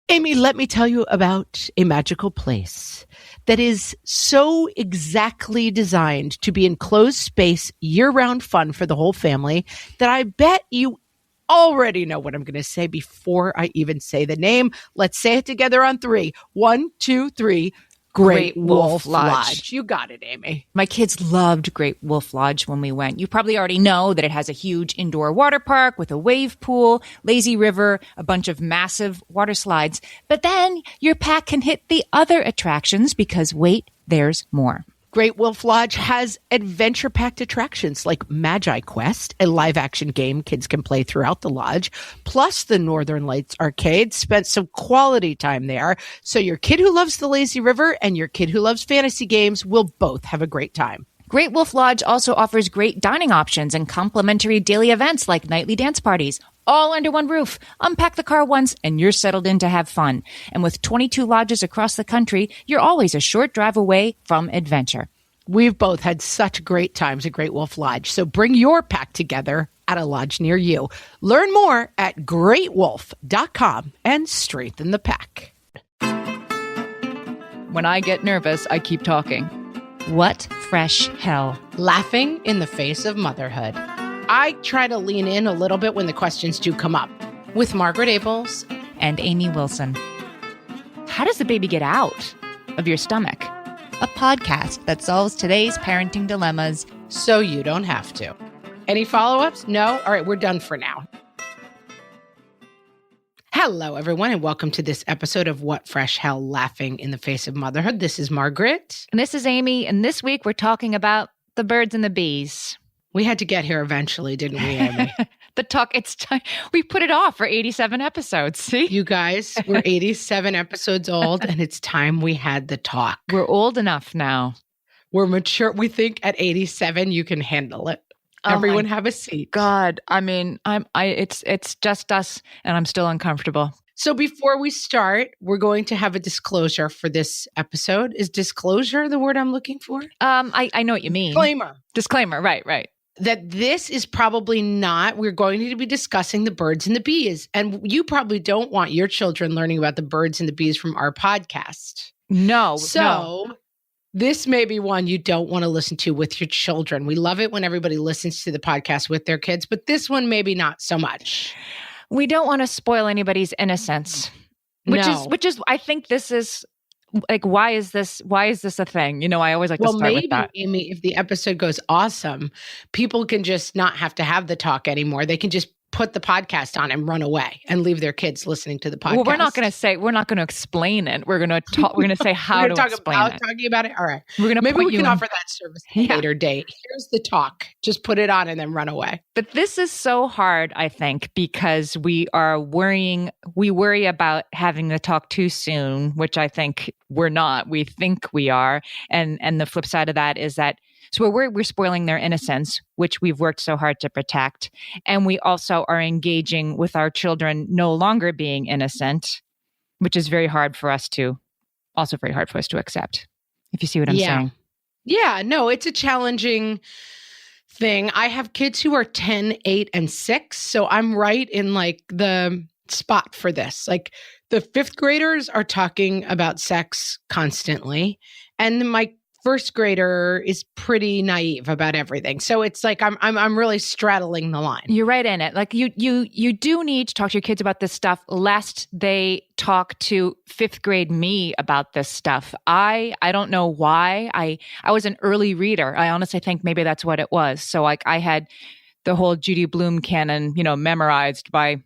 Amy, let me tell you about a magical place that is so exactly designed to be enclosed space, year-round fun for the whole family that I bet you already know what I'm going to say before I even say the name. Let's say it together on 3. 1, 2, 3. Great Wolf Lodge. You got it, Amy. My kids loved Great Wolf Lodge when we went. You probably already know that it has a huge indoor water park with a wave pool, lazy river, a bunch of massive water slides. But then your pack can hit the other attractions because wait, there's more. Great Wolf Lodge has adventure-packed attractions like Magi Quest, a live-action game kids can play throughout the lodge, plus the Northern Lights Arcade. Spent some quality time there, so your kid who loves the lazy river and your kid who loves fantasy games will both have a great time. Great Wolf Lodge also offers great dining options and complimentary daily events like nightly dance parties, all under one roof. Unpack the car once and you're settled in to have fun. And with 22 lodges across the country, you're always a short drive away from adventure. We've both had such great times at Great Wolf Lodge, so bring your pack together at a lodge near you. Learn more at greatwolf.com and strengthen the pack. When I get nervous, I keep talking. What fresh hell? Laughing in the face of motherhood. I try to lean in a little bit when the questions do come up. With Margaret Abels and Amy Wilson. How does the baby get out of your stomach? A podcast that solves today's parenting dilemmas so you don't have to. Any follow-ups? No? All right, we're done for now. Hello, everyone, and welcome to this episode of What Fresh Hell? Laughing in the Face of Motherhood. This is Margaret. And this is Amy, and this week we're talking about the birds and the bees. We had to get here eventually, didn't we, Amy? It's time. We put it off for 87 episodes, see? You guys, we're 87 episodes old, and it's time we had the talk. We're old enough now. We're mature. We think at 87 you can handle it. Everyone have a seat. God, I mean, it's just us, and I'm still uncomfortable. So before we start, we're going to have a disclosure for this episode. Is disclosure the word I'm looking for? I know what you mean. Disclaimer, right. That this is probably not, we're going to be discussing the birds and the bees. And you probably don't want your children learning about the birds and the bees from our podcast. No. This may be one you don't want to listen to with your children. We love it when everybody listens to the podcast with their kids, but this one maybe not so much. We don't want to spoil anybody's innocence, which is I think this is like, why is this a thing? You know, I always like to start with that. Amy, if the episode goes awesome, people can just not have to have the talk anymore. They can just put the podcast on and run away and leave their kids listening to the podcast. Well, we're not going to explain it. We're going to talk. We're going to say how to explain it. Talking about it. All right. Maybe we can offer that service at a later date. Here's the talk. Just put it on and then run away. But this is so hard, I think, because we are worrying. We worry about having the talk too soon, which I think we're not. We think we are. And the flip side of that is that so we're spoiling their innocence, which we've worked so hard to protect. And we also are engaging with our children no longer being innocent, which is very hard for us to accept, if you see what I'm saying. Yeah, no, it's a challenging thing. I have kids who are 10, 8, and 6. So I'm right in like the spot for this. Like the 5th graders are talking about sex constantly. And my first grader is pretty naive about everything. So it's like I'm really straddling the line. You're right in it. Like you do need to talk to your kids about this stuff lest they talk to 5th grade me about this stuff. I don't know why. I was an early reader. I honestly think maybe that's what it was. So like I had the whole Judy Blume canon, memorized by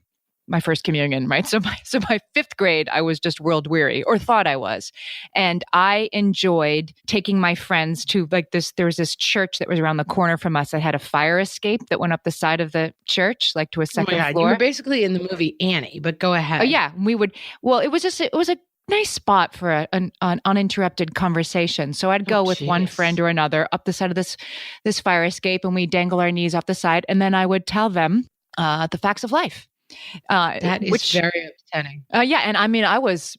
my first communion, right? So my 5th grade, I was just world weary, or thought I was. And I enjoyed taking my friends to there was this church that was around the corner from us that had a fire escape that went up the side of the church, like to a second floor. You were basically in the movie Annie, but go ahead. Oh yeah. It was a nice spot for an uninterrupted conversation. So I'd go with one friend or another up the side of this fire escape, and we'd dangle our knees up the side. And then I would tell them the facts of life. That is very upsetting. And I mean, I was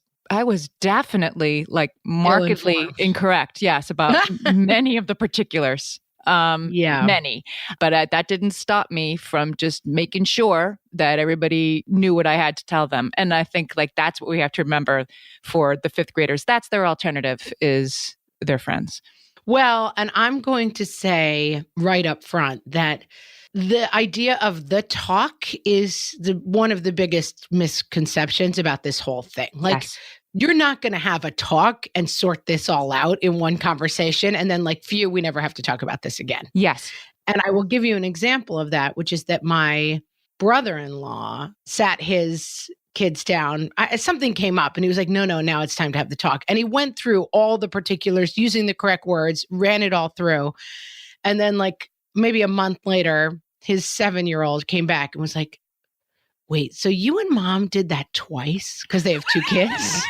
definitely like markedly incorrect. Yes, about many of the particulars. Yeah. Many. But that didn't stop me from just making sure that everybody knew what I had to tell them. And I think like that's what we have to remember for the fifth graders. That's their alternative, is their friends. Well, and I'm going to say right up front that the idea of the talk is one of the biggest misconceptions about this whole thing. Like, Yes. you're not going to have a talk and sort this all out in one conversation. And then like, phew, we never have to talk about this again. Yes. And I will give you an example of that, which is that my brother-in-law sat his kids down. Something came up and he was like, no, now it's time to have the talk. And he went through all the particulars using the correct words, ran it all through. And then like maybe a month later, his 7-year-old came back and was like, wait, so you and mom did that twice? Because they have 2 kids.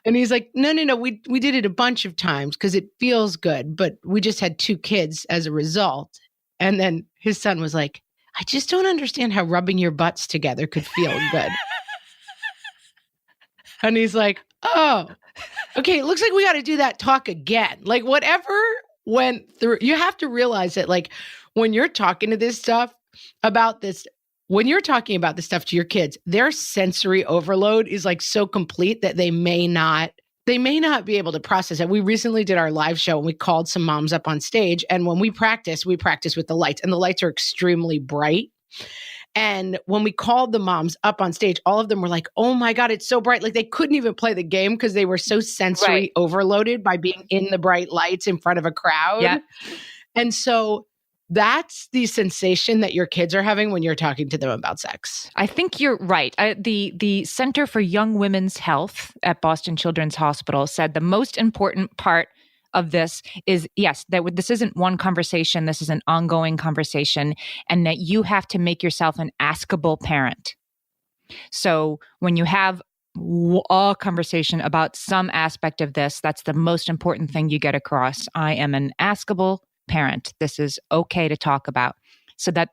And he's like, no, we did it a bunch of times because it feels good, but we just had 2 kids as a result. And then his son was like, I just don't understand how rubbing your butts together could feel good. And he's like, oh, okay, it looks like we got to do that talk again. Like whatever went through, you have to realize that like when you're talking to this stuff about this, when you're talking about this stuff to your kids, their sensory overload is like so complete that they may not be able to process it. We recently did our live show and we called some moms up on stage. And when we practice with the lights, and the lights are extremely bright. And when we called the moms up on stage, all of them were like, oh my God, it's so bright. Like they couldn't even play the game because they were so sensory overloaded by being in the bright lights in front of a crowd. Yeah. And so that's the sensation that your kids are having when you're talking to them about sex. I think you're right. The Center for Young Women's Health at Boston Children's Hospital said the most important part of this is, yes, that this isn't one conversation. This is an ongoing conversation, and that you have to make yourself an askable parent. So when you have a conversation about some aspect of this, that's the most important thing you get across. I am an askable parent. This is okay to talk about, so that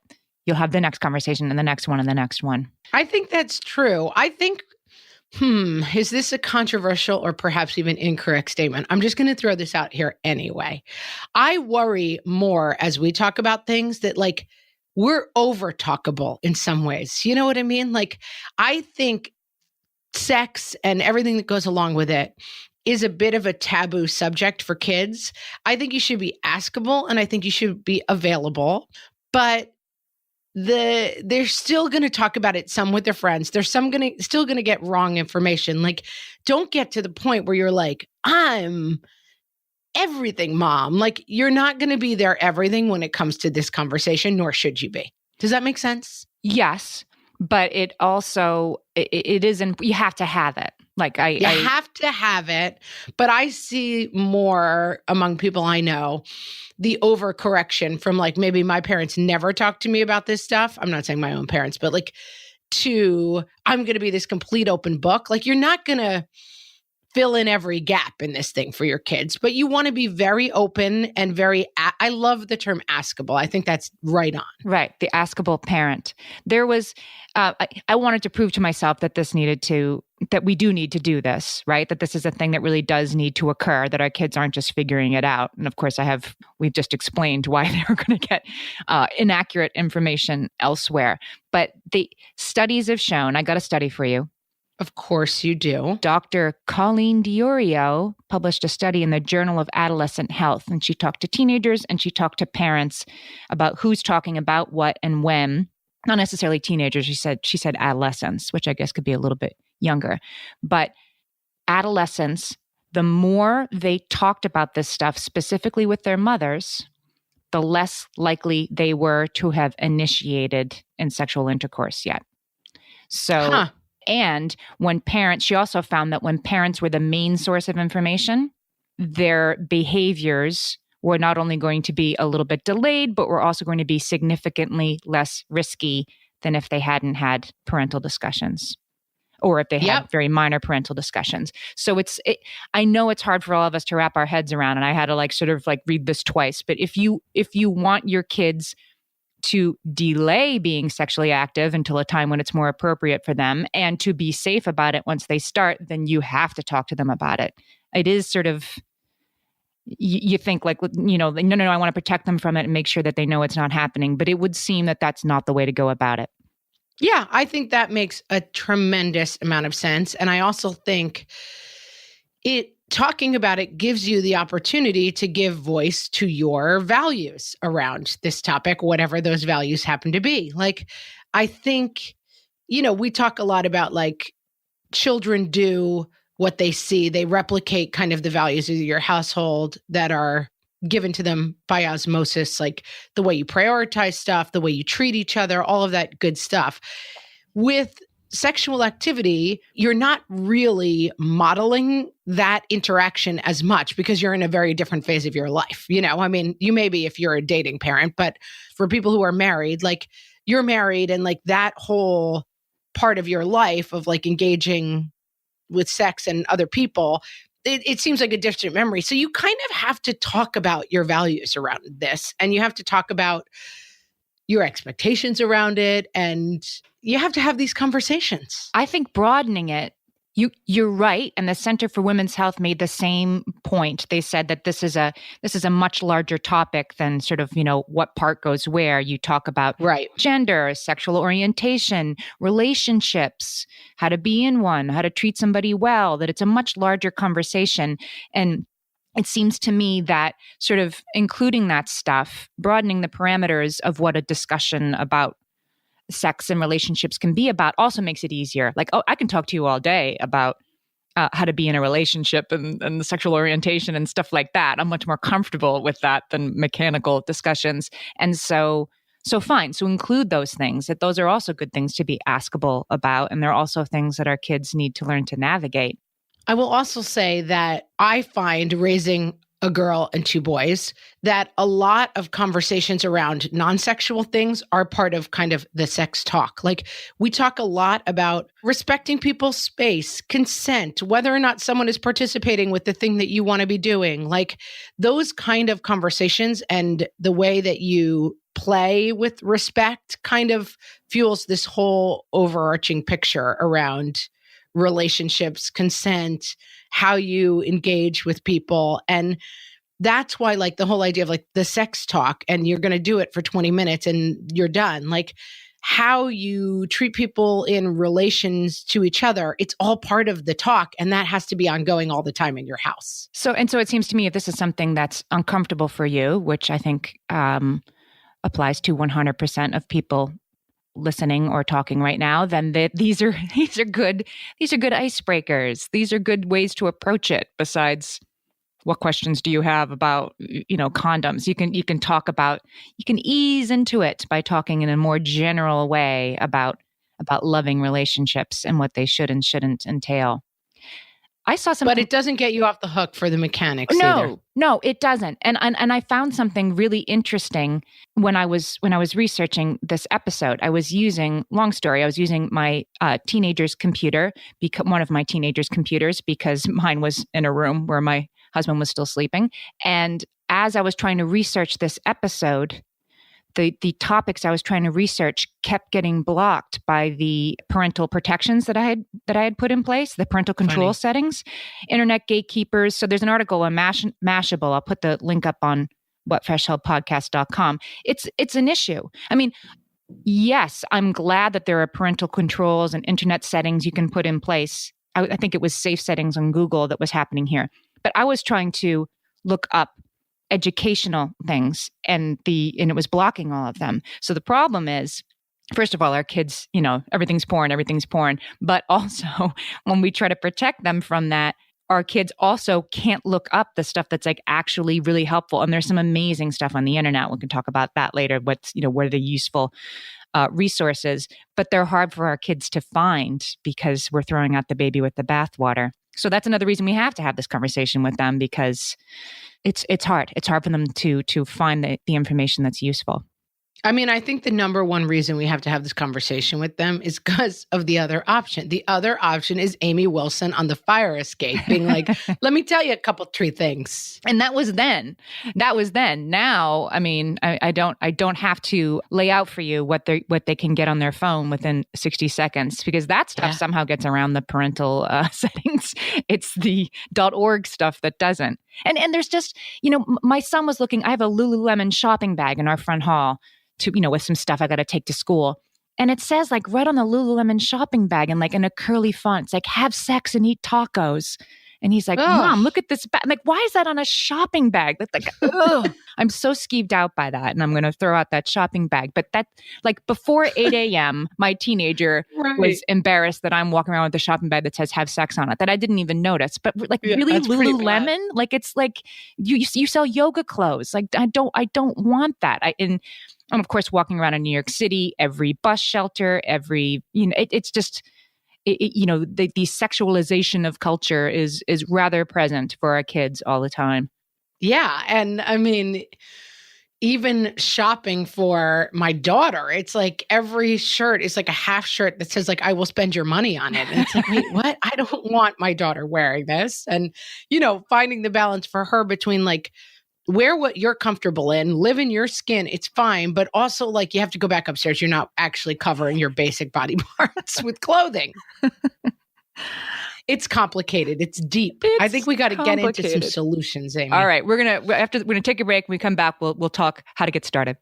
you'll have the next conversation and the next one and the next one. I think that's true. I think, is this a controversial or perhaps even incorrect statement? I'm just going to throw this out here anyway. I worry more as we talk about things that like we're over talkable in some ways. You know what I mean? Like I think sex and everything that goes along with it is a bit of a taboo subject for kids. I think you should be askable and I think you should be available, but they're still going to talk about it some with their friends. There's still going to get wrong information. Like, don't get to the point where you're like, I'm everything, mom. Like, you're not going to be their everything when it comes to this conversation, nor should you be. Does that make sense? Yes, but it also, it isn't, you have to have it. Like you have to have it, but I see more among people I know, the overcorrection from like, maybe my parents never talked to me about this stuff. I'm not saying my own parents, but like to, I'm going to be this complete open book. Like you're not going to fill in every gap in this thing for your kids, but you want to be very open and very, I love the term askable. I think that's right on. Right. The askable parent. There was, I wanted to prove to myself that that we do need to do this, right? That this is a thing that really does need to occur, that our kids aren't just figuring it out. And of course we've just explained why they're going to get inaccurate information elsewhere. But the studies have shown, I got a study for you. Of course you do. Dr. Colleen Diorio published a study in the Journal of Adolescent Health, and she talked to teenagers and she talked to parents about who's talking about what and when. Not necessarily teenagers, she said adolescents, which I guess could be a little bit younger. But adolescents, the more they talked about this stuff specifically with their mothers, the less likely they were to have initiated in sexual intercourse yet. So... And when parents, she also found that when parents were the main source of information, their behaviors were not only going to be a little bit delayed, but were also going to be significantly less risky than if they hadn't had parental discussions, or if they had very minor parental discussions. So I know it's hard for all of us to wrap our heads around, and I had to like sort of like read this twice. But if you want your kids to delay being sexually active until a time when it's more appropriate for them, and to be safe about it once they start, then you have to talk to them about it. It is sort of, you think like, no, I want to protect them from it and make sure that they know it's not happening. But it would seem that that's not the way to go about it. Yeah, I think that makes a tremendous amount of sense. And I also think talking about it gives you the opportunity to give voice to your values around this topic, whatever those values happen to be. Like, I think, we talk a lot about like children do what they see. They replicate kind of the values of your household that are given to them by osmosis, like the way you prioritize stuff, the way you treat each other, all of that good stuff. With sexual activity, you're not really modeling that interaction as much because you're in a very different phase of your life. You may be if you're a dating parent, but for people who are married, like you're married and like that whole part of your life of like engaging with sex and other people, it seems like a distant memory. So you kind of have to talk about your values around this, and you have to talk about your expectations around it, and you have to have these conversations. I think broadening it, you're right. And the Center for Women's Health made the same point. They said that this is a much larger topic than sort of, what part goes where. You talk about gender, sexual orientation, relationships, how to be in one, how to treat somebody well, that it's a much larger conversation. And it seems to me that sort of including that stuff, broadening the parameters of what a discussion about sex and relationships can be about also makes it easier. Like, I can talk to you all day about how to be in a relationship and the sexual orientation and stuff like that. I'm much more comfortable with that than mechanical discussions. And so fine. So include those things, that those are also good things to be askable about. And they're also things that our kids need to learn to navigate. I will also say that I find raising a girl and two boys that a lot of conversations around non-sexual things are part of kind of the sex talk. Like we talk a lot about respecting people's space, consent, whether or not someone is participating with the thing that you want to be doing. Like those kind of conversations and the way that you play with respect kind of fuels this whole overarching picture around relationships, consent, how you engage with people. And that's why like the whole idea of like the sex talk and you're going to do it for 20 minutes and you're done. Like how you treat people in relations to each other, it's all part of the talk. And that has to be ongoing all the time in your house. So it seems to me if this is something that's uncomfortable for you, which I think applies to 100% of people listening or talking right now, then these are good icebreakers. These are good ways to approach it. Besides, what questions do you have about condoms? You can ease into it by talking in a more general way about loving relationships and what they should and shouldn't entail. I saw something, but it doesn't get you off the hook for the mechanics. either. No, it doesn't. And I found something really interesting when I was researching this episode. I was using my teenager's computer, one of my teenager's computers, because mine was in a room where my husband was still sleeping. And as I was trying to research this episode, the topics I was trying to research kept getting blocked by the parental protections that I had put in place, the parental control settings, internet gatekeepers. So there's an article on Mashable. I'll put the link up on whatfreshhellpodcast.com. It's an issue. I mean, yes, I'm glad that there are parental controls and internet settings you can put in place. I think it was safe settings on Google that was happening here. But I was trying to look up educational things and it was blocking all of them. So the problem is, first of all, our kids, everything's porn. But also when we try to protect them from that, our kids also can't look up the stuff that's like actually really helpful. And there's some amazing stuff on the internet. We can talk about that later. What are the useful resources, but they're hard for our kids to find because we're throwing out the baby with the bathwater. So that's another reason we have to have this conversation with them, because it's hard. It's hard for them to find the information that's useful. I mean, I think the number one reason we have to have this conversation with them is because of the other option. The other option is Amy Wilson on the fire escape being like, let me tell you a couple, three things. And that was then. That was then. Now, I mean, I don't have to lay out for you what they can get on their phone within 60 seconds, because that stuff somehow gets around the parental settings. It's the .org stuff that doesn't. And there's just, my son was looking, I have a Lululemon shopping bag in our front hall to, with some stuff I got to take to school. And it says like right on the Lululemon shopping bag and like in a curly font, it's like, have sex and eat tacos. And he's like, Mom, look at this bag. I'm like, why is that on a shopping bag? That's like, ugh. I'm so skeeved out by that. And I'm going to throw out that shopping bag. But that, like before 8 a.m., my teenager was embarrassed that I'm walking around with a shopping bag that says have sex on it, that I didn't even notice. But like really Lululemon, like it's like you sell yoga clothes. Like I don't want that. I'm of course walking around in New York City, every bus shelter, it's just, the sexualization of culture is rather present for our kids all the time. Yeah. And I mean, even shopping for my daughter, it's like every shirt is like a half shirt that says like, I will spend your money on it. And it's like, wait, what? I don't want my daughter wearing this. And, finding the balance for her between like, wear what you're comfortable in, live in your skin, it's fine. But also like you have to go back upstairs. You're not actually covering your basic body parts with clothing. It's complicated. It's deep. I think we got to get into some solutions, Amy. All right. We're gonna take a break. When we come back, we'll talk how to get started.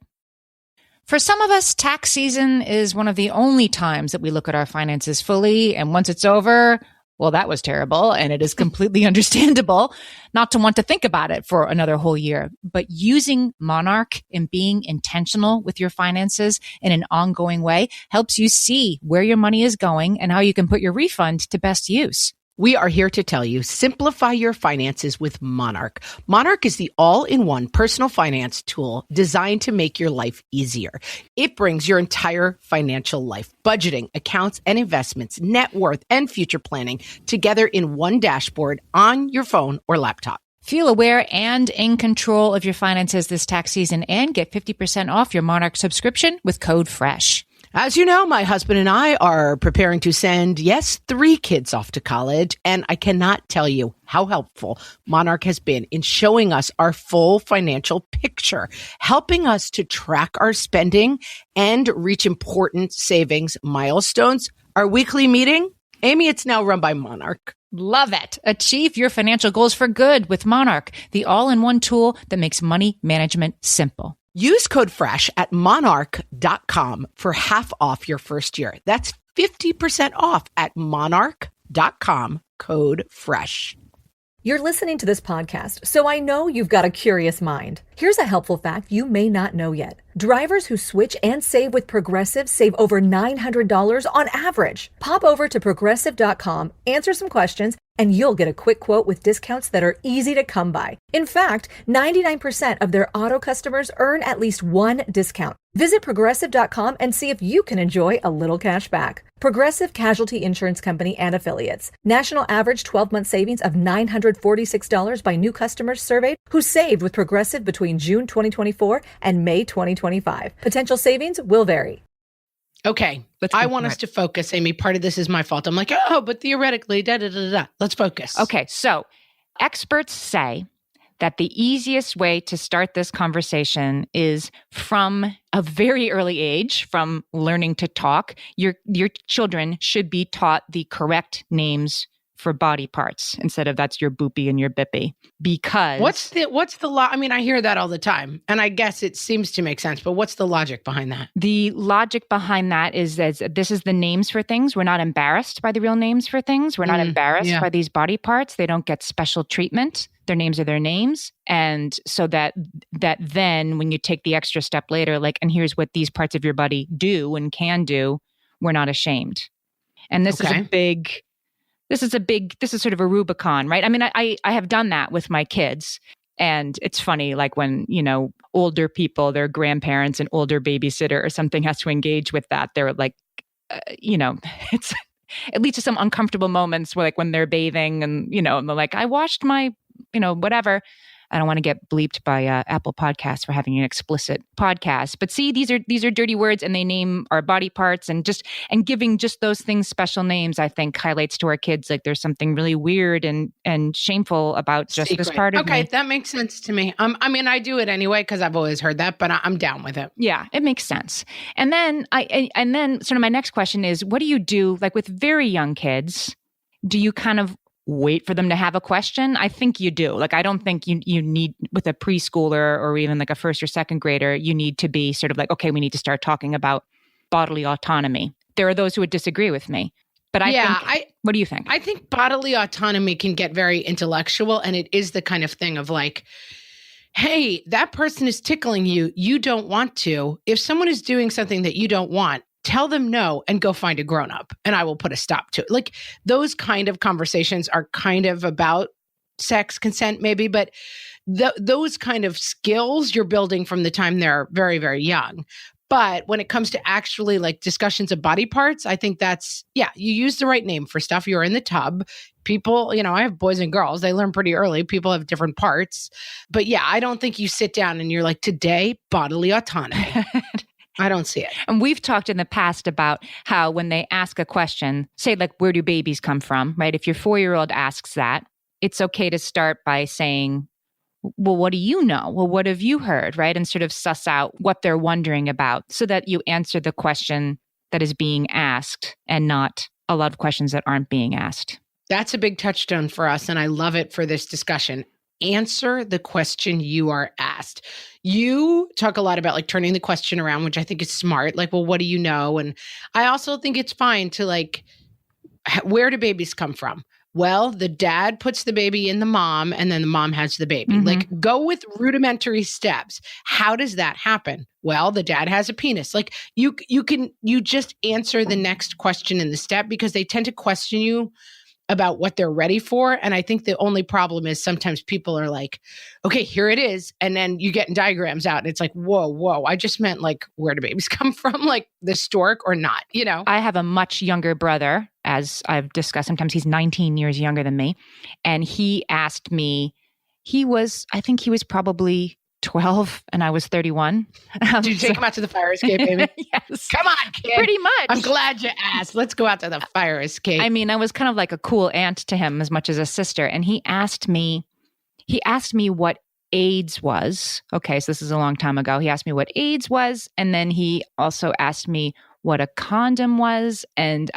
For some of us, tax season is one of the only times that we look at our finances fully. And once it's over, well, that was terrible. And it is completely understandable not to want to think about it for another whole year. But using Monarch and being intentional with your finances in an ongoing way helps you see where your money is going and how you can put your refund to best use. We are here to tell you, simplify your finances with Monarch. Monarch is the all-in-one personal finance tool designed to make your life easier. It brings your entire financial life, budgeting, accounts and investments, net worth, and future planning together in one dashboard on your phone or laptop. Feel aware and in control of your finances this tax season and get 50% off your Monarch subscription with code FRESH. As you know, my husband and I are preparing to send, 3 kids off to college, and I cannot tell you how helpful Monarch has been in showing us our full financial picture, helping us to track our spending and reach important savings milestones. Our weekly meeting, Amy, it's now run by Monarch. Love it. Achieve your financial goals for good with Monarch, the all-in-one tool that makes money management simple. Use code FRESH at monarch.com for half off your first year. That's 50% off at monarch.com, code FRESH. You're listening to this podcast, so I know you've got a curious mind. Here's a helpful fact you may not know yet. Drivers who switch and save with Progressive save over $900 on average. Pop over to progressive.com, answer some questions, and you'll get a quick quote with discounts that are easy to come by. In fact, 99% of their auto customers earn at least one discount. Visit progressive.com and see if you can enjoy a little cash back. Progressive Casualty Insurance Company and Affiliates. National average 12-month savings of $946 by new customers surveyed who saved with Progressive between June 2024 and May 2025. Potential savings will vary. Okay, I want us to focus, Amy. Part of this is my fault. I'm like, but theoretically, da-da-da-da. Let's focus. Okay, so experts say that the easiest way to start this conversation is from a very early age, from learning to talk. Your children should be taught the correct names for body parts instead of that's your boopy and your bippy. Because what's the I mean, I hear that all the time, and I guess it seems to make sense, but what's the logic behind that? The logic behind that is that this is the names for things. We're not embarrassed by the real names for things. We're not embarrassed by these body parts. They don't get special treatment. Their names are their names. And so that then when you take the extra step later, like, and here's what these parts of your body do and can do, we're not ashamed. And this is sort of a Rubicon, right? I mean, I have done that with my kids, and it's funny, like when, older people, their grandparents, an older babysitter or something has to engage with that. They're like, it's, it leads to some uncomfortable moments where, like, when they're bathing and, and they're like, I washed my, whatever. I don't want to get bleeped by Apple Podcasts for having an explicit podcast. But see, these are dirty words, and they name our body parts, and giving just those things special names, I think, highlights to our kids like there's something really weird and shameful about just Secret. this part of me. Okay, that makes sense to me. I mean, I do it anyway because I've always heard that, but I'm down with it. Yeah, it makes sense. And then sort of my next question is, what do you do like with very young kids? Do you kind of wait for them to have a question? I think you do. Like, I don't think you need, with a preschooler or even like a first or second grader, you need to be sort of like, okay, we need to start talking about bodily autonomy. There are those who would disagree with me. But what do you think? I think bodily autonomy can get very intellectual, and it is the kind of thing of like, hey, that person is tickling you. You don't want to. If someone is doing something that you don't want, tell them no and go find a grown-up, and I will put a stop to it. Like, those kind of conversations are kind of about sex, consent maybe, but those kind of skills you're building from the time they're very, very young. But when it comes to actually like discussions of body parts, I think that's, you use the right name for stuff. You're in the tub. People, I have boys and girls. They learn pretty early. People have different parts. But I don't think you sit down and you're like, today, bodily autonomy. I don't see it. And we've talked in the past about how when they ask a question, say like, where do babies come from, right? If your 4-year-old asks that, it's okay to start by saying, well, what do you know? Well, what have you heard, right? And sort of suss out what they're wondering about so that you answer the question that is being asked and not a lot of questions that aren't being asked. That's a big touchstone for us, and I love it for this discussion. Answer the question you are asked. You talk a lot about like turning the question around, which I think is smart. Like, well, what do you know? And I also think it's fine to like, where do babies come from? Well, the dad puts the baby in the mom, and then the mom has the baby. Mm-hmm. Like, go with rudimentary steps. How does that happen? Well, the dad has a penis. Like, you just answer the next question in the step, because they tend to question you about what they're ready for. And I think the only problem is sometimes people are like, okay, here it is. And then you get diagrams out and it's like, whoa, I just meant like, where do babies come from? Like the stork or not, I have a much younger brother, as I've discussed. Sometimes he's 19 years younger than me. And he asked me, I think he was probably 12 and I was 31. Did you take him out to the fire escape, baby? Yes. Come on, kid. Pretty much. I'm glad you asked. Let's go out to the fire escape. I mean, I was kind of like a cool aunt to him as much as a sister. And he asked me what AIDS was. Okay, so this is a long time ago. He asked me what AIDS was. And then he also asked me what a condom was. And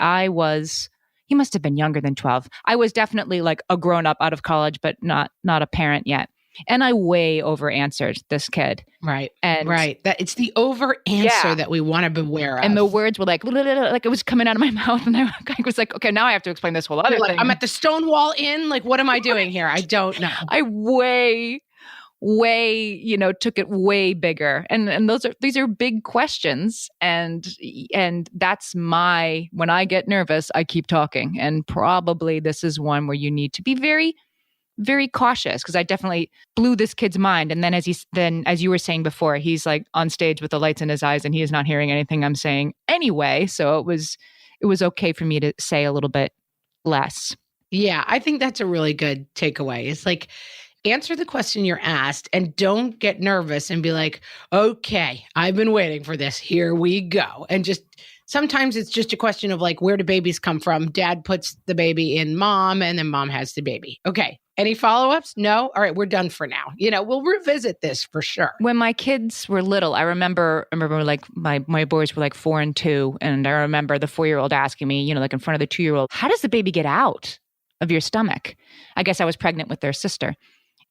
he must have been younger than 12. I was definitely like a grown up out of college, but not a parent yet. And I way over answered this kid. Right. And right. That it's the over answer that we want to beware of. And the words were like it was coming out of my mouth. And I was like, okay, now I have to explain this whole other thing. I'm at the Stonewall Inn. Like, what am I doing here? I don't know. I way, took it way bigger. And these are big questions. And that's when I get nervous, I keep talking. And probably this is one where you need to be very, very cautious, because I definitely blew this kid's mind. And then as you were saying before, he's like on stage with the lights in his eyes and he is not hearing anything I'm saying anyway. So it was okay for me to say a little bit less. Yeah, I think that's a really good takeaway. It's like, answer the question you're asked and don't get nervous and be like, okay, I've been waiting for this. Here we go. And sometimes it's just a question of like, where do babies come from? Dad puts the baby in mom and then mom has the baby. Okay. Any follow-ups? No? All right, we're done for now. We'll revisit this for sure. When my kids were little, I remember like my boys were like 4 and 2. And I remember the 4-year-old asking me, like in front of the 2-year-old, how does the baby get out of your stomach? I guess I was pregnant with their sister.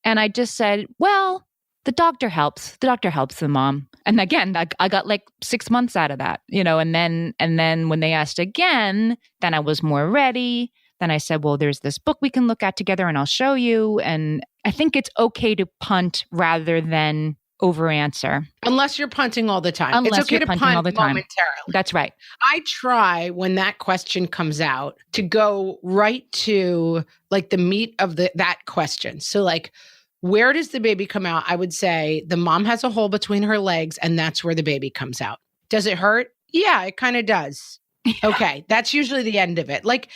And I just said, well, the doctor helps. The doctor helps the mom. And again, I got like 6 months out of that, and then when they asked again, then I was more ready. Then I said, well, there's this book we can look at together and I'll show you. And I think it's okay to punt rather than over answer. Unless you're punting all the time. It's okay to punt all the time. Momentarily. That's right. I try when that question comes out to go right to like the meat of that question. So like, where does the baby come out? I would say the mom has a hole between her legs and that's where the baby comes out. Does it hurt? Yeah, it kind of does. Okay. That's usually the end of it. Like,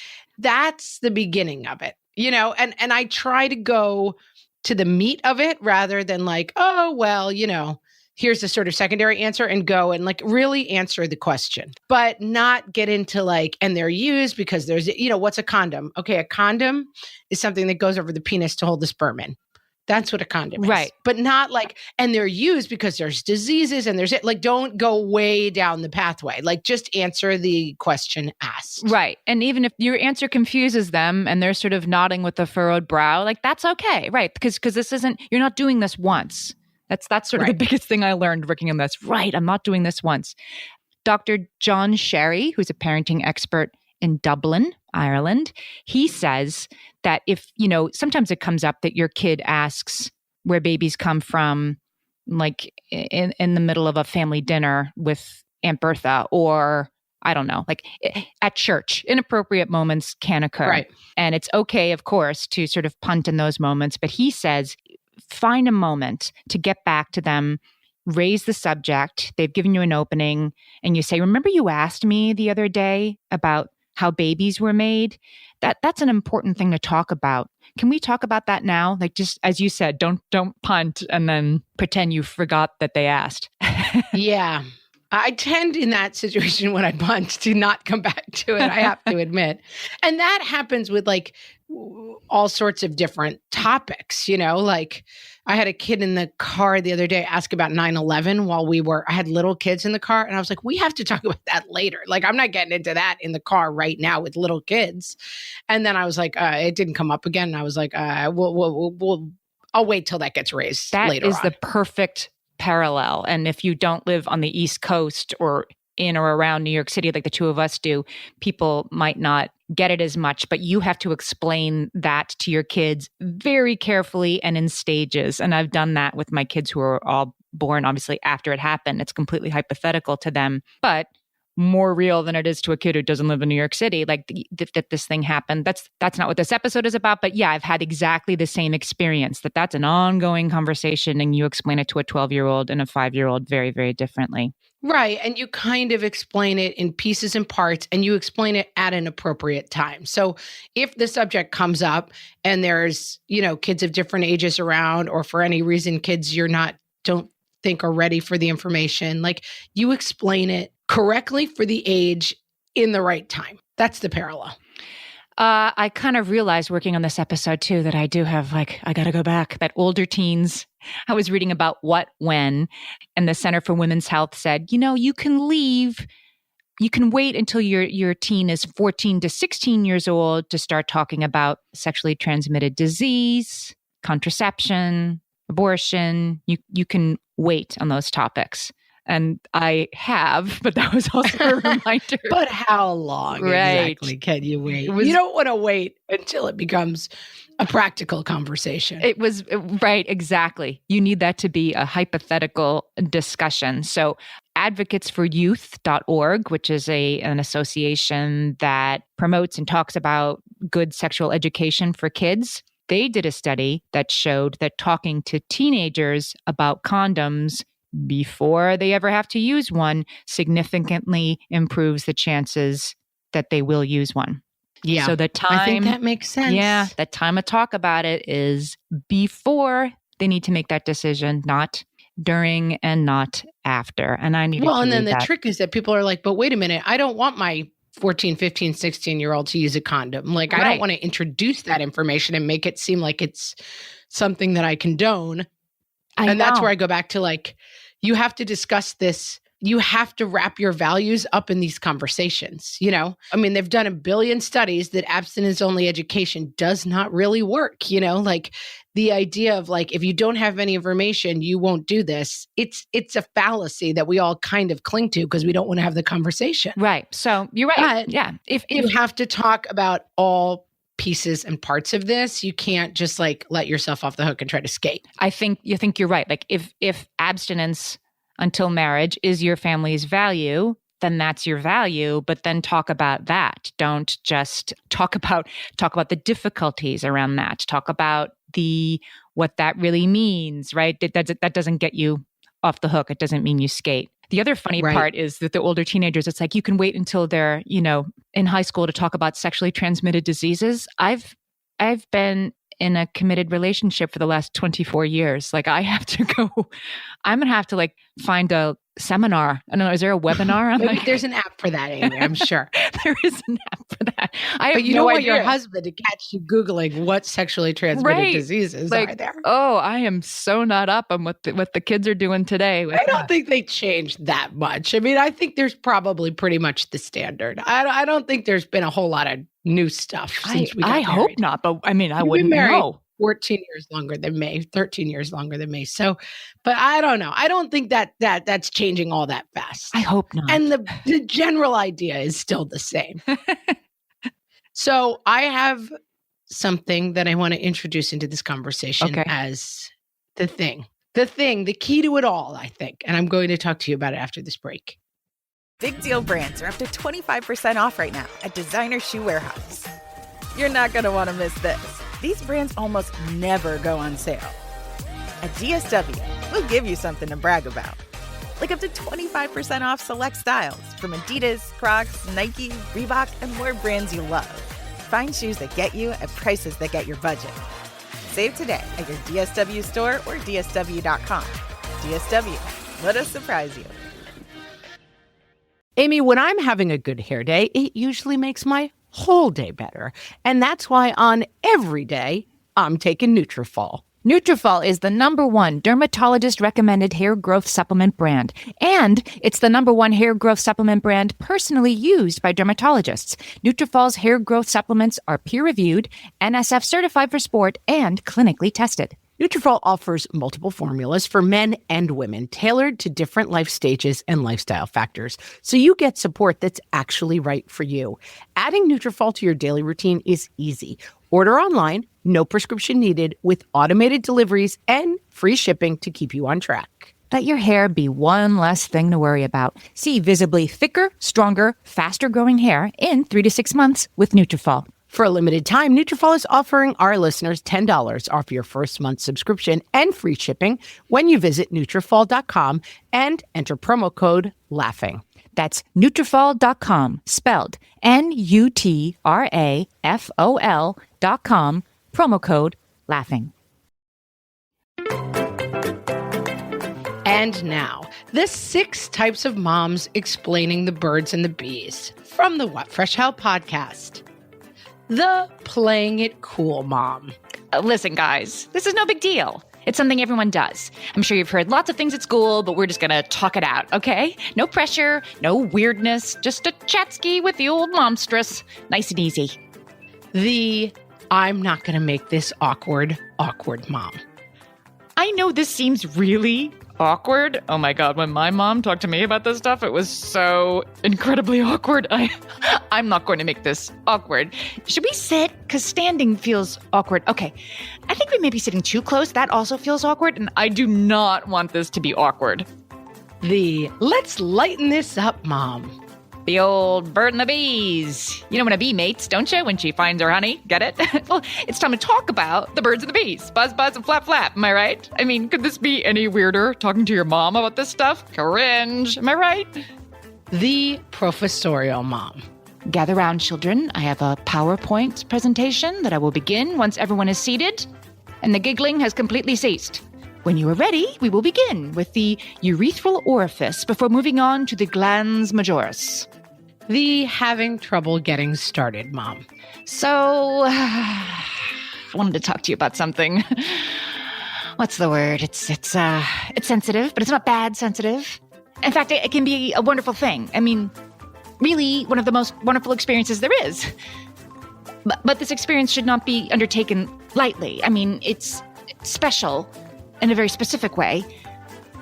that's the beginning of it, and I try to go to the meat of it rather than like, oh, well, here's the sort of secondary answer, and go and like really answer the question, but not get into like, and they're used because there's, what's a condom? Okay, a condom is something that goes over the penis to hold the sperm in. That's what a condom is. Right. But not like, and they're used because there's diseases and there's like, don't go way down the pathway. Like just answer the question asked. Right. And even if your answer confuses them and they're sort of nodding with a furrowed brow, like that's okay. Right. Because this isn't, you're not doing this once. That's sort of the biggest thing I learned working on this. Right. I'm not doing this once. Dr. John Sherry, who's a parenting expert in Dublin, Ireland, he says that if, sometimes it comes up that your kid asks where babies come from, like in the middle of a family dinner with Aunt Bertha, or I don't know, like at church, inappropriate moments can occur. Right. And it's okay, of course, to sort of punt in those moments. But he says, find a moment to get back to them, raise the subject. They've given you an opening and you say, remember you asked me the other day about how babies were made? That's an important thing to talk about. Can we talk about that now? Like just as you said, don't punt and then pretend you forgot that they asked. Yeah. I tend in that situation when I punt to not come back to it, I have to admit. And that happens with like all sorts of different topics, like I had a kid in the car the other day ask about 9/11 while I had little kids in the car. And I was like, we have to talk about that later. Like, I'm not getting into that in the car right now with little kids. And then I was like, it didn't come up again. And I was like, I'll wait till that gets raised later on. That is the perfect parallel. And if you don't live on the East Coast or in or around New York City like the two of us do, people might not get it as much, but you have to explain that to your kids very carefully and in stages. And I've done that with my kids who are all born, obviously, after it happened. It's completely hypothetical to them, but more real than it is to a kid who doesn't live in New York City, like that this thing happened. That's not what this episode is about. But yeah, I've had exactly the same experience, that's an ongoing conversation and you explain it to a 12-year-old and a 5-year-old very, very differently. Right. And you kind of explain it in pieces and parts, and you explain it at an appropriate time. So if the subject comes up and there's, kids of different ages around, or for any reason, kids don't think are ready for the information, like you explain it correctly for the age in the right time. That's the parallel. I kind of realized working on this episode too, that I do have I got to go back, that older teens, I was reading about what, when, and the Center for Women's Health said, you can wait until your teen is 14 to 16 years old to start talking about sexually transmitted disease, contraception, abortion. You can wait on those topics. And I have, but that was also a reminder. But how long exactly can you wait? You don't want to wait until it becomes a practical conversation. It was, right, exactly. You need that to be a hypothetical discussion. So advocatesforyouth.org, which is an association that promotes and talks about good sexual education for kids, they did a study that showed that talking to teenagers about condoms before they ever have to use one significantly improves the chances that they will use one. Yeah. So the time, I think that makes sense. Yeah. The time to talk about it is before they need to make that decision, not during and not after. And I need and then the trick is that people are like, but wait a minute, I don't want my 14, 15, 16-year-old to use a condom. Like, I don't want to introduce that information and make it seem like it's something that I condone. And that's where I go back to you have to discuss this. You have to wrap your values up in these conversations. They've done a billion studies that abstinence-only education does not really work. The idea of if you don't have any information, you won't do this. It's a fallacy that we all kind of cling to because we don't want to have the conversation. Right. So you're right. But yeah. If you have to talk about all pieces and parts of this, you can't just let yourself off the hook and try to skate. I think you're right. If abstinence until marriage is your family's value, then that's your value, but then talk about that. Don't just talk about the difficulties around that. Talk about what that really means, right? That doesn't get you off the hook. It doesn't mean you skate. The other funny part is that the older teenagers, it's you can wait until they're, in high school to talk about sexually transmitted diseases. I've been in a committed relationship for the last 24 years. Like I'm going to have to like find a seminar. I don't know. Is there a webinar? Maybe there's an app for that, Amy. I'm sure. There is an app for that. But you don't want your husband to catch you Googling what sexually transmitted diseases are there. Oh, I am so not up on what the kids are doing today. I don't think they changed that much. I mean, I think there's probably pretty much the standard. I don't think there's been a whole lot of new stuff since we got married. I hope not, but I mean, I wouldn't know. 14 years longer than me, 13 years longer than me. So, but I don't know. I don't think that's changing all that fast. I hope not. And the general idea is still the same. So I have something that I want to introduce into this conversation as the key to it all, I think. And I'm going to talk to you about it after this break. Big Deal brands are up to 25% off right now at Designer Shoe Warehouse. You're not going to want to miss this. These brands almost never go on sale. At DSW, we'll give you something to brag about. Like up to 25% off select styles from Adidas, Crocs, Nike, Reebok, and more brands you love. Find shoes that get you at prices that get your budget. Save today at your DSW store or DSW.com. DSW, let us surprise you. Amy, when I'm having a good hair day, it usually makes my whole day better. And that's why on every day, I'm taking Nutrafol. Nutrafol is the #1 dermatologist-recommended hair growth supplement brand. And it's the #1 hair growth supplement brand personally used by dermatologists. Nutrafol's hair growth supplements are peer-reviewed, NSF certified for sport, and clinically tested. Nutrafol offers multiple formulas for men and women tailored to different life stages and lifestyle factors, so you get support that's actually right for you. Adding Nutrafol to your daily routine is easy. Order online, no prescription needed, with automated deliveries and free shipping to keep you on track. Let your hair be one less thing to worry about. See visibly thicker, stronger, faster-growing hair in 3 to 6 months with Nutrafol. For a limited time, Nutrafol is offering our listeners $10 off your first month subscription and free shipping when you visit Nutrafol.com and enter promo code LAUGHING. That's Nutrafol.com, spelled Nutrafol.com, promo code LAUGHING. And now, the 6 types of moms explaining the birds and the bees from the What Fresh Hell podcast. The playing it cool mom. Listen, guys, this is no big deal. It's something everyone does. I'm sure you've heard lots of things at school, but we're just going to talk it out, okay? No pressure, no weirdness, just a chat ski with the old momstress. Nice and easy. The I'm not going to make this awkward mom. I know this seems really awkward. Oh my God, when my mom talked to me about this stuff, it was so incredibly awkward. I'm not going to make this awkward. Should we sit? Because standing feels awkward. Okay, I think we may be sitting too close. That also feels awkward, and I do not want this to be awkward. The let's lighten this up mom. The old bird and the bees. You know when a bee mates, don't you? When she finds her honey. Get it? Well, it's time to talk about the birds and the bees. Buzz, buzz, and flap, flap. Am I right? I mean, could this be any weirder, talking to your mom about this stuff? Cringe. Am I right? The professorial mom. Gather round, children. I have a PowerPoint presentation that I will begin once everyone is seated and the giggling has completely ceased. When you are ready, we will begin with the urethral orifice before moving on to the glans majoris. The having trouble getting started mom. So, I wanted to talk to you about something. What's the word? It's sensitive, but it's not bad sensitive. In fact, it can be a wonderful thing. I mean, really one of the most wonderful experiences there is. But this experience should not be undertaken lightly. I mean, it's special in a very specific way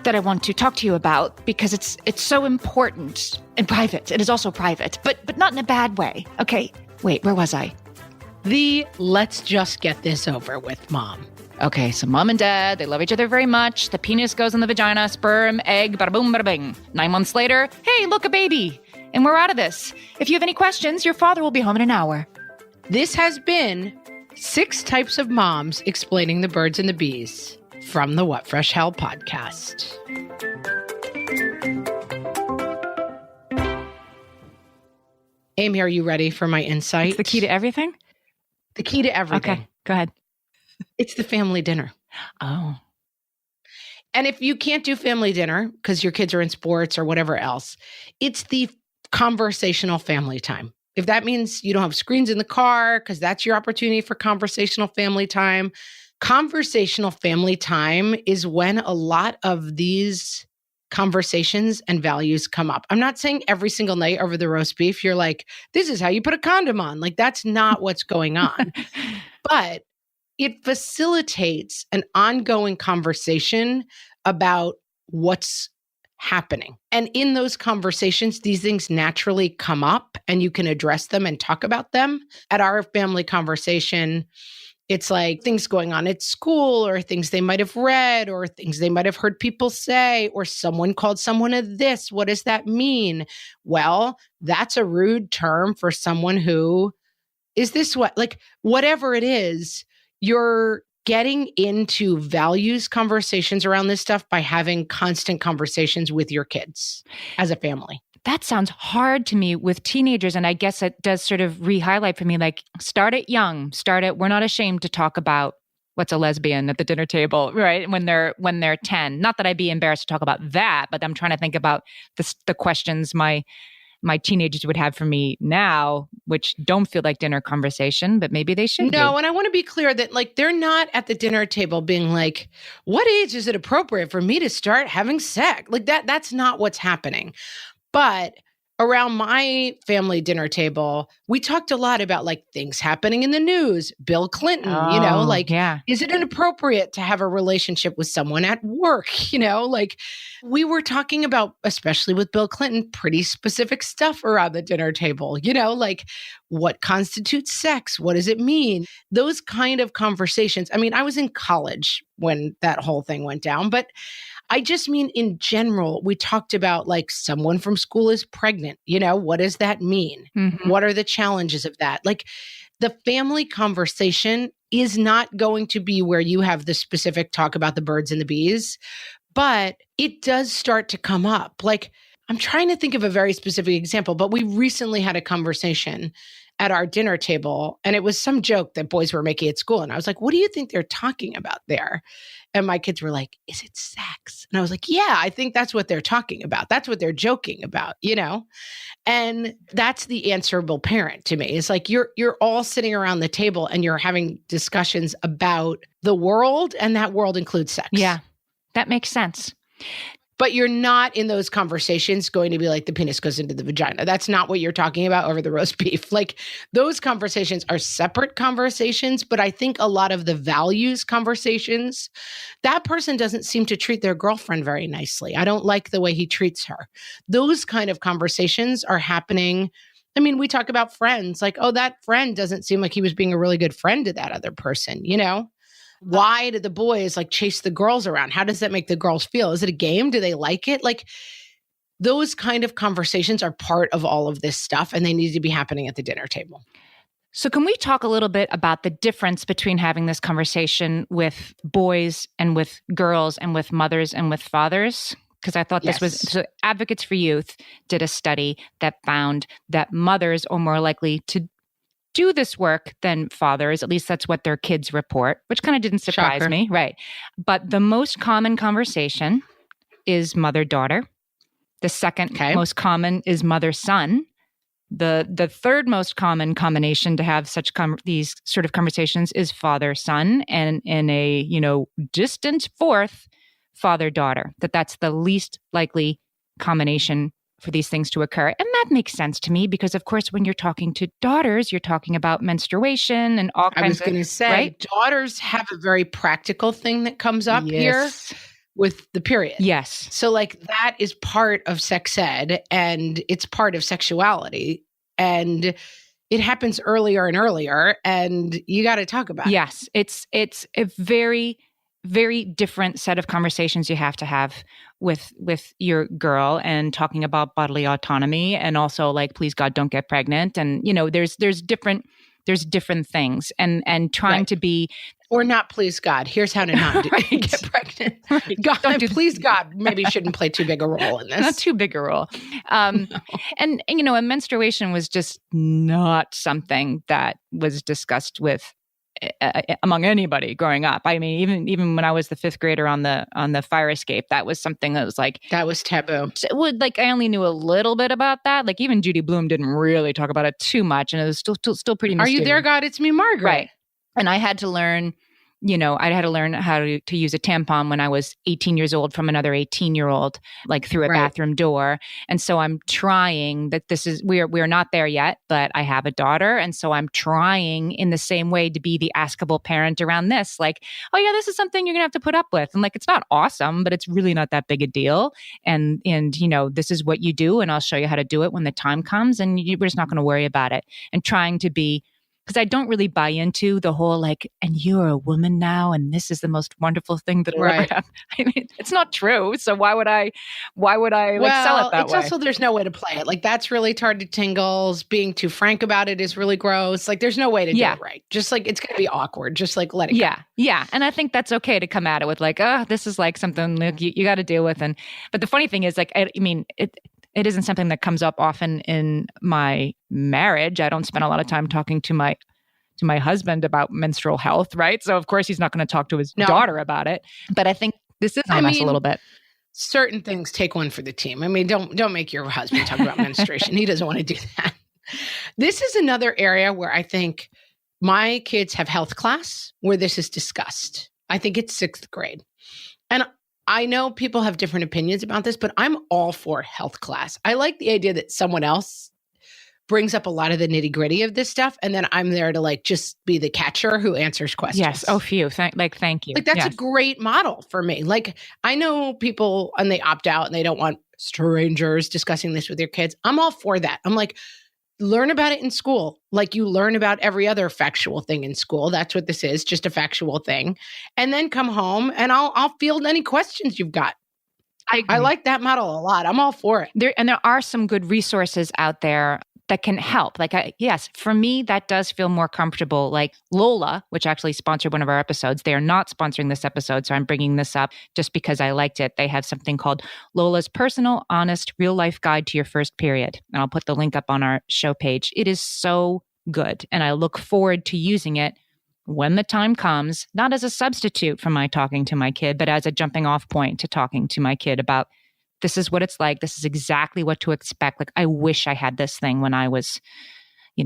that I want to talk to you about because it's so important and private. It is also private, but not in a bad way. Okay, wait, where was I? The let's just get this over with mom. Okay, so mom and dad, they love each other very much. The penis goes in the vagina, sperm, egg, bada boom, bada bing. 9 months later, hey, look, a baby. And we're out of this. If you have any questions, your father will be home in an hour. This has been 6 types of moms explaining the birds and the bees from the What Fresh Hell podcast. Amy, are you ready for my insight? It's the key to everything? The key to everything. Okay, go ahead. It's the family dinner. Oh. And if you can't do family dinner because your kids are in sports or whatever else, it's the conversational family time. If that means you don't have screens in the car because that's your opportunity for conversational family time. Conversational family time is when a lot of these conversations and values come up. I'm not saying every single night over the roast beef, you're like, this is how you put a condom on. Like, that's not what's going on. But it facilitates an ongoing conversation about what's happening. And in those conversations, these things naturally come up and you can address them and talk about them. At our family conversation, it's like things going on at school or things they might have read or things they might have heard people say, or someone called someone a this. What does that mean? Well, that's a rude term for someone who is this what, like, whatever it is, you're getting into values conversations around this stuff by having constant conversations with your kids as a family. That sounds hard to me with teenagers. And I guess it does sort of re-highlight for me, like, start it young, we're not ashamed to talk about what's a lesbian at the dinner table, right? When they're 10. Not that I'd be embarrassed to talk about that, but I'm trying to think about the questions my teenagers would have for me now, which don't feel like dinner conversation, but maybe they should be. And I want to be clear that, like, they're not at the dinner table being like, what age is it appropriate for me to start having sex? Like that's not what's happening. But around my family dinner table, we talked a lot about like things happening in the news. Bill Clinton, Is it inappropriate to have a relationship with someone at work? Like we were talking about, especially with Bill Clinton, pretty specific stuff around the dinner table, like what constitutes sex? What does it mean? Those kind of conversations. I mean, I was in college when that whole thing went down, but I just mean in general, we talked about like someone from school is pregnant. What does that mean? Mm-hmm. What are the challenges of that? Like the family conversation is not going to be where you have the specific talk about the birds and the bees, but it does start to come up. Like I'm trying to think of a very specific example, but we recently had a conversation at our dinner table and it was some joke that boys were making at school. And I was like, what do you think they're talking about there? And my kids were like, is it sex? And I was like, yeah, I think that's what they're talking about. That's what they're joking about, And that's the answerable parent to me. It's like you're all sitting around the table and you're having discussions about the world, and that world includes sex. Yeah, that makes sense. But you're not in those conversations going to be like the penis goes into the vagina. That's not what you're talking about over the roast beef. Like those conversations are separate conversations, but I think a lot of the values conversations, that person doesn't seem to treat their girlfriend very nicely. I don't like the way he treats her. Those kind of conversations are happening. I mean, we talk about friends like, oh, that friend doesn't seem like he was being a really good friend to that other person, Why do the boys like chase the girls around? How does that make the girls feel? Is it a game? Do they like it? Like those kind of conversations are part of all of this stuff and they need to be happening at the dinner table. So can we talk a little bit about the difference between having this conversation with boys and with girls and with mothers and with fathers? Because I thought this was, so Advocates for Youth did a study that found that mothers are more likely to do this work than fathers. At least that's what their kids report, which kind of didn't surprise me. Right. But the most common conversation is mother-daughter. The second most common is mother-son. The third most common combination to have such these sort of conversations is father-son, and in a, distant fourth, father-daughter. That's the least likely combination for these things to occur. And that makes sense to me because, of course, when you're talking to daughters, you're talking about menstruation and all kinds of... I was going to say, right? Daughters have a very practical thing that comes up here with the period. Yes. So like that is part of sex ed and it's part of sexuality and it happens earlier and earlier and you got to talk about it. Yes. It's a very, very different set of conversations you have to have with your girl and talking about bodily autonomy and also like, please God, don't get pregnant. And, there's different things and trying to be, or not, please God, here's how to not get pregnant. Right. God, please God, maybe shouldn't play too big a role in this. Not too big a role. No. And menstruation was just not something that was discussed with among anybody growing up. I mean, even when I was the fifth grader on the fire escape, that was something that was like, that was taboo. Like I only knew a little bit about that. Like even Judy Blume didn't really talk about it too much, and it was still pretty mysterious. Are you there, God? It's me, Margaret. Right. And I had to learn, I had to learn how to use a tampon when I was 18 years old from another 18-year-old, like through a bathroom door. And so I'm trying that we're not there yet, but I have a daughter. And so I'm trying in the same way to be the askable parent around this. Like, oh yeah, this is something you're going to have to put up with. And like, it's not awesome, but it's really not that big a deal. And this is what you do. And I'll show you how to do it when the time comes. And we're just not going to worry about it. And trying to be, because I don't really buy into the whole like, and you're a woman now, and this is the most wonderful thing that will ever happen. I mean, it's not true. So why would I sell it that way? It's also, there's no way to play it. Like that's really hard to tingles. Being too frank about it is really gross. Like there's no way to do it right. Just like, it's going to be awkward. Just like let it go. Yeah. And I think that's okay to come at it with like, this is like something like you got to deal with. But the funny thing is like, it isn't something that comes up often in my marriage. I don't spend a lot of time talking to my husband about menstrual health, right? So of course he's not going to talk to his daughter about it. But I think this is on us a little bit. Certain things take one for the team. I mean, don't make your husband talk about menstruation. He doesn't want to do that. This is another area where I think my kids have health class where this is discussed. I think it's 6th grade. And I know people have different opinions about this, but I'm all for health class. I like the idea that someone else brings up a lot of the nitty gritty of this stuff. And then I'm there to like, just be the catcher who answers questions. Yes. Oh, phew. Thank you. Like that's a great model for me. Like I know people and they opt out and they don't want strangers discussing this with their kids. I'm all for that. I'm like, learn about it in school. Like you learn about every other factual thing in school. That's what this is, just a factual thing. And then come home and I'll field any questions you've got. I like that model a lot. I'm all for it. There are some good resources out there that can help. Like, yes, for me, that does feel more comfortable. Like Lola, which actually sponsored one of our episodes, they are not sponsoring this episode, so I'm bringing this up just because I liked it. They have something called Lola's Personal, Honest, Real Life Guide to Your First Period. And I'll put the link up on our show page. It is so good. And I look forward to using it when the time comes, not as a substitute for my talking to my kid, but as a jumping off point to talking to my kid about this is what it's like. This is exactly what to expect. Like, I wish I had this thing when I was, a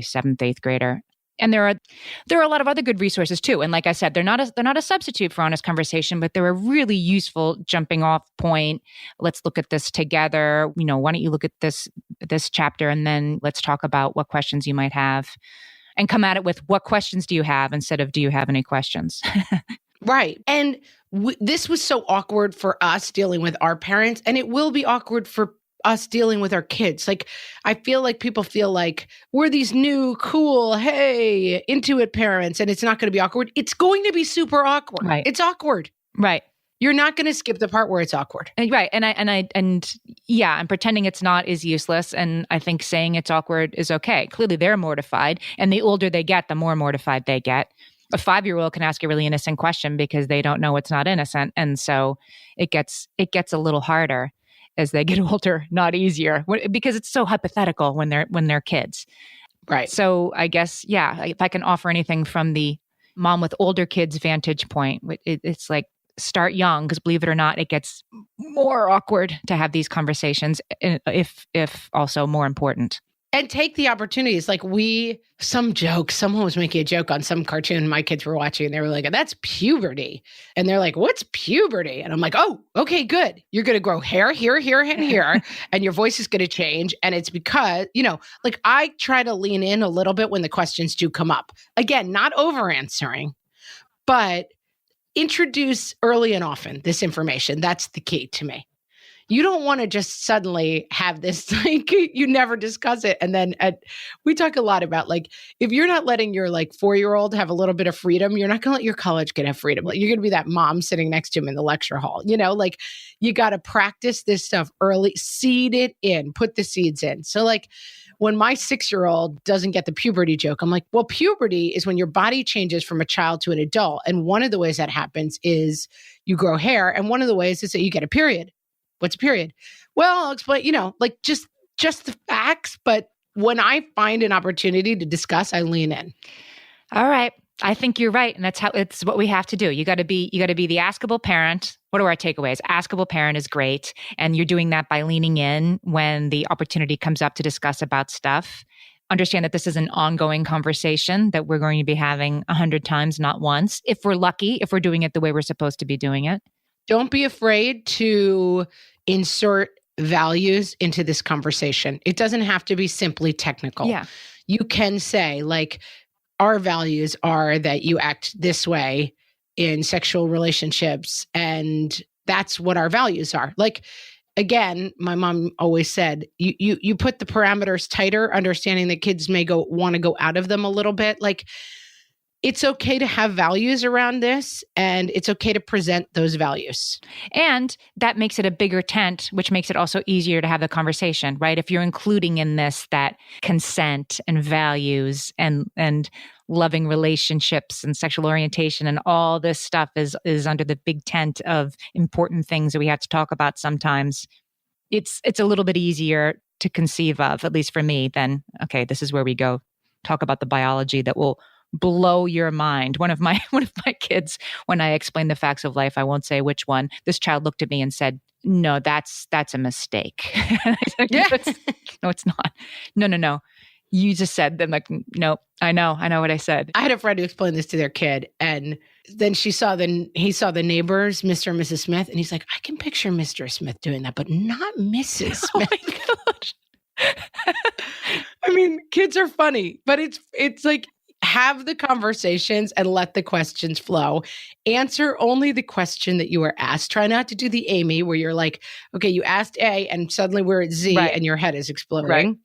7th, 8th grader. And there are a lot of other good resources too. And like I said, they're not a substitute for honest conversation, but they're a really useful jumping off point. Let's look at this together. Why don't you look at this chapter and then let's talk about what questions you might have, and come at it with what questions do you have instead of do you have any questions? Right. And this was so awkward for us dealing with our parents, and it will be awkward for us dealing with our kids. Like, I feel like people feel like we're these new, cool, hey, into it parents, and it's not going to be awkward. It's going to be super awkward. Right. It's awkward. Right. You're not going to skip the part where it's awkward. Right. And pretending it's not is useless. And I think saying it's awkward is okay. Clearly they're mortified, and the older they get, the more mortified they get. A 5-year-old can ask a really innocent question because they don't know it's not innocent. And so it gets a little harder as they get older, not easier, because it's so hypothetical when they're kids. Right. So I guess, if I can offer anything from the mom with older kids vantage point, it's like, start young, because believe it or not, it gets more awkward to have these conversations, if also more important. And take the opportunities. Like someone was making a joke on some cartoon my kids were watching, and they were like, that's puberty. And they're like, what's puberty? And I'm like, oh, okay, good. You're going to grow hair here, here, and here, and your voice is going to change. And it's because, like I try to lean in a little bit when the questions do come up. Again, not over answering, but introduce early and often this information. That's the key to me. You don't want to just suddenly have this, like, you never discuss it. And then we talk a lot about, like, if you're not letting your 4-year-old have a little bit of freedom, you're not going to let your college kid have freedom. Like, you're going to be that mom sitting next to him in the lecture hall. Like, you got to practice this stuff early, seed it in, put the seeds in. So like when my 6-year-old doesn't get the puberty joke, I'm like, well, puberty is when your body changes from a child to an adult. And one of the ways that happens is you grow hair. And one of the ways is that you get a period. What's a period? Well, I'll explain, like just the facts. But when I find an opportunity to discuss, I lean in. All right. I think you're right. And it's what we have to do. You got to be the askable parent. What are our takeaways? Askable parent is great. And you're doing that by leaning in when the opportunity comes up to discuss about stuff. Understand that this is an ongoing conversation that we're going to be having 100 times, not once. If we're lucky, if we're doing it the way we're supposed to be doing it. Don't be afraid to insert values into this conversation. It doesn't have to be simply technical. Yeah. You can say, like, our values are that you act this way in sexual relationships, and that's what our values are. Like, again, my mom always said, you put the parameters tighter, understanding that kids may want to go out of them a little bit. Like, it's okay to have values around this, and it's okay to present those values. And that makes it a bigger tent, which makes it also easier to have the conversation, right? If you're including in this that consent and values and loving relationships and sexual orientation and all this stuff is under the big tent of important things that we have to talk about sometimes, it's a little bit easier to conceive of, at least for me, than, okay, this is where we go talk about the biology that will blow your mind. One of my kids, when I explained the facts of life, I won't say which one, this child looked at me and said, "No, that's a mistake." I said, Yeah. No, it's not. No. You just said them. Like, no, I know what I said. I had a friend who explained this to their kid, and then he saw the neighbors, Mr. and Mrs. Smith, and he's like, I can picture Mr. Smith doing that, but not Mrs. Smith. Oh my gosh. I mean, kids are funny, but it's like, have the conversations and let the questions flow. Answer only the question that you were asked. Try not to do the Amy where you're like, okay, you asked A and suddenly we're at Z, right, and your head is exploding. Right.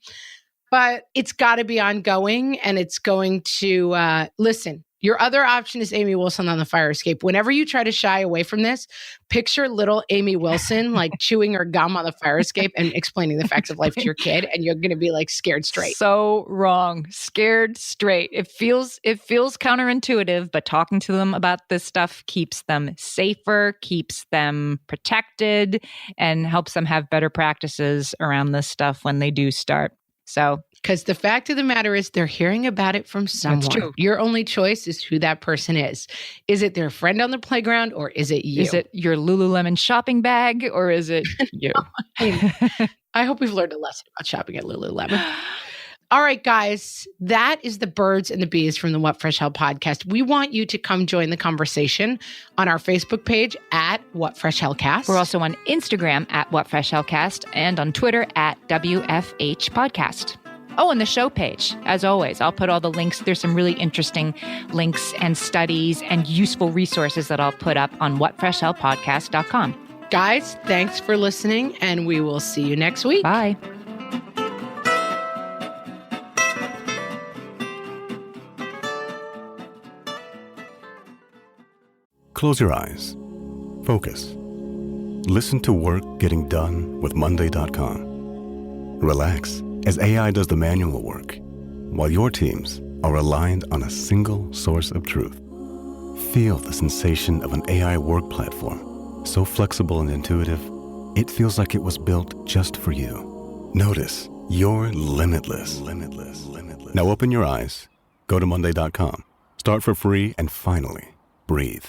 But it's got to be ongoing, and it's going to, listen, your other option is Amy Wilson on the fire escape. Whenever you try to shy away from this, picture little Amy Wilson like chewing her gum on the fire escape and explaining the facts of life to your kid, and you're going to be like scared straight. So wrong. Scared straight. It feels counterintuitive, but talking to them about this stuff keeps them safer, keeps them protected, and helps them have better practices around this stuff when they do start. So, because the fact of the matter is they're hearing about it from someone. That's true. Your only choice is who that person is. Is it their friend on the playground, or is it you? Is it your Lululemon shopping bag, or is it you? I hope we've learned a lesson about shopping at Lululemon. All right, guys, that is the birds and the bees from the What Fresh Hell podcast. We want you to come join the conversation on our Facebook page at What Fresh Hellcast. We're also on Instagram at What Fresh Hellcast and on Twitter at WFH Podcast. Oh, and the show page, as always, I'll put all the links. There's some really interesting links and studies and useful resources that I'll put up on whatfreshhellpodcast.com. Guys, thanks for listening, and we will see you next week. Bye. Close your eyes. Focus. Listen to work getting done with Monday.com. Relax as AI does the manual work, while your teams are aligned on a single source of truth. Feel the sensation of an AI work platform, so flexible and intuitive, it feels like it was built just for you. Notice you're limitless. Now open your eyes, go to Monday.com, start for free, and finally, breathe.